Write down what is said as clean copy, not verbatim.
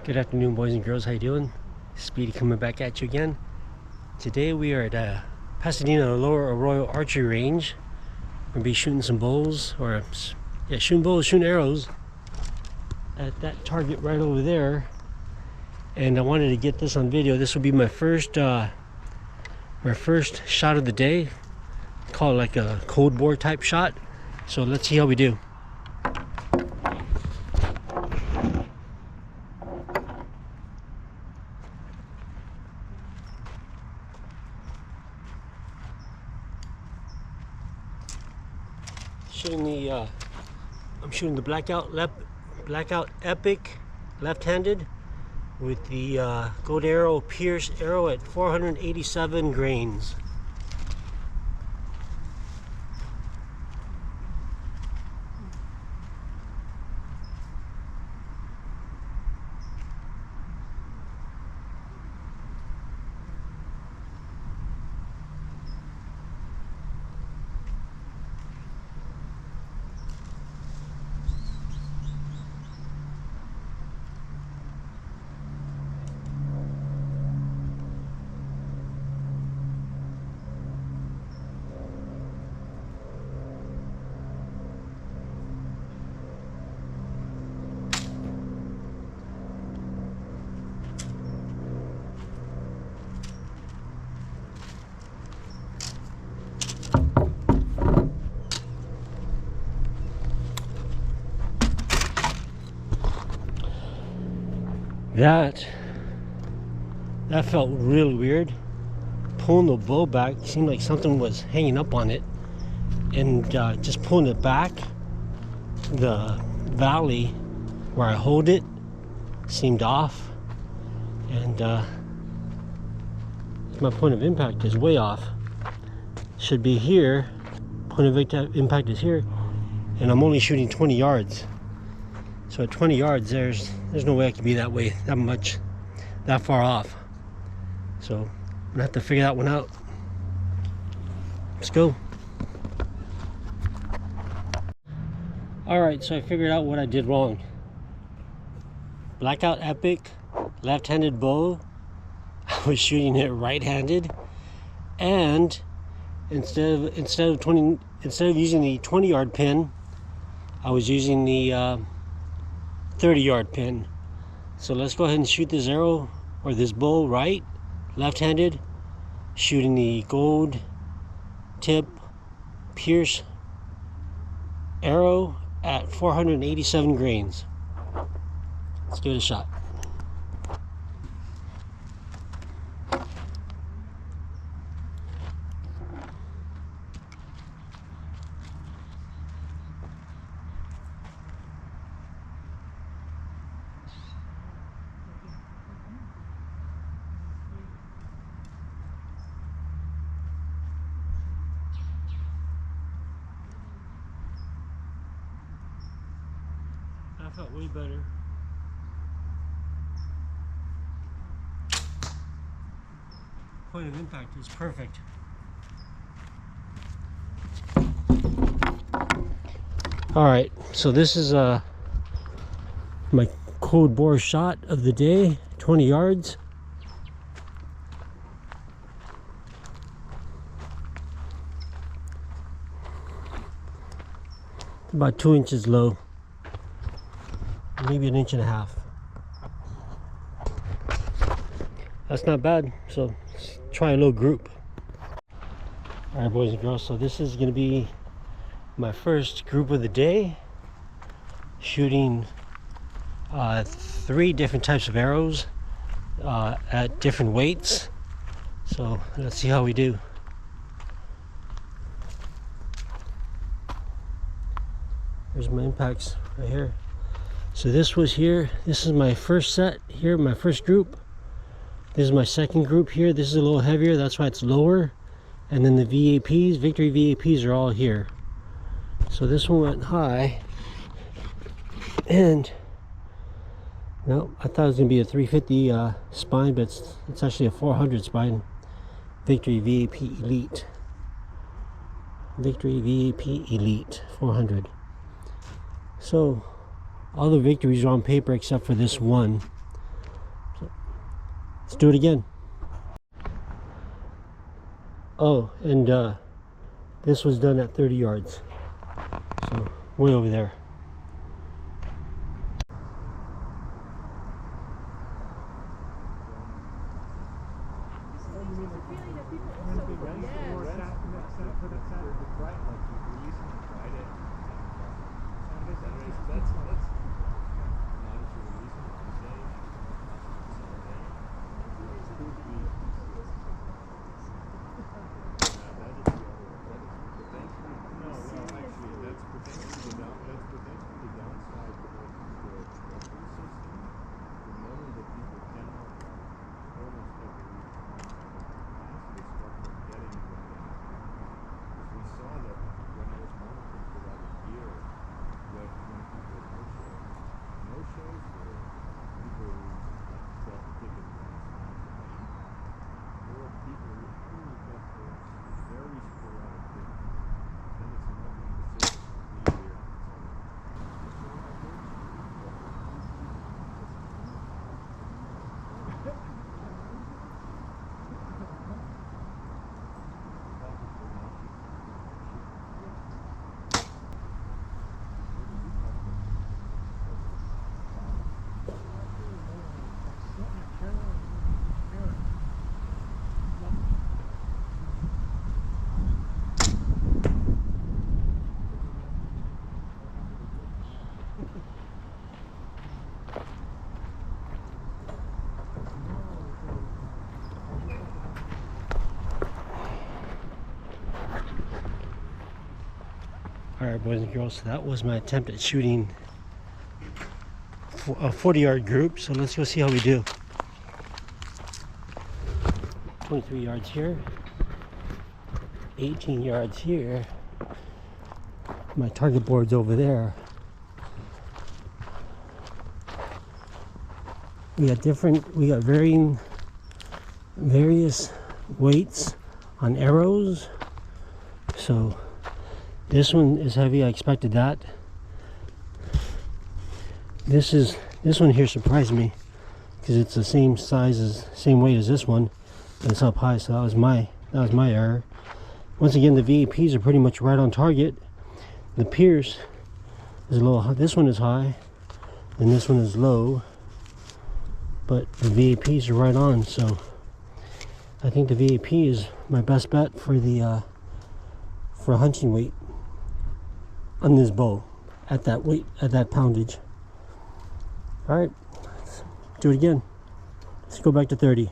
Good afternoon, boys and girls. How you doing? Speedy coming back at you again. Today we are at Pasadena Lower Arroyo Archery Range. We're gonna be shooting some bows, or shooting bows, shooting arrows at that target right over there. And I wanted to get this on video. This will be my first shot of the day. Call it like a cold bore type shot. So let's see how we do. I'm shooting the Blackout Epic left-handed with the Gold Arrow Pierce arrow at 487 grains. That felt real weird. Pulling the bow back, seemed like something was hanging up on it, and just pulling it back, the valley where I hold it seemed off, and my point of impact is way off. Should be here. Point of impact is here, and I'm only shooting 20 yards. So at 20 yards, there's no way I can be that far off. So I'm gonna have to figure that one out. Let's go. All right, so I figured out what I did wrong. Blackout Epic left-handed bow. I was shooting it right-handed, and instead of using the 20-yard pin, I was using the 30-yard pin. So let's go ahead and shoot this arrow or this bow right, left-handed, shooting the gold tip Pierce arrow at 487 grains. Let's give it a shot. I felt way better. Point of impact is perfect. Alright, so this is my cold bore shot of the day, 20 yards. About 2 inches low. Maybe 1.5 inches. That's not bad. So let's try a little group. All right, boys and girls, so this is going to be my first group of the day, shooting 3 different types of arrows at different weights. So let's see how we do. Here's my impacts right here. So this was here. This is my first set here, my first group. This is my second group here. This is a little heavier, that's why it's lower. And then the VAPs, Victory VAPs, are all here. So this one went high. And no, I thought it was gonna be a 350 spine, but it's actually a 400 spine. Victory VAP Elite. Victory VAP Elite 400. So all the victories are on paper except for this one. Let's do it again. Oh, and this was done at 30 yards. So, way over there. Alright, boys and girls, so that was my attempt at shooting a 40-yard group. So let's go see how we do. 23 yards here, 18 yards here. My target board's over there. We got various weights on arrows. So this one is heavy. I expected that. This one here surprised me because it's the same weight as this one, and it's up high. So that was my error. Once again, the VAPs are pretty much right on target. The Pierce is a little high. This one is high, and this one is low. But the VAPs are right on. So I think the VAP is my best bet for the for a hunting weight on this bow at that weight, at that poundage. All right, let's do it again. Let's go back to 30.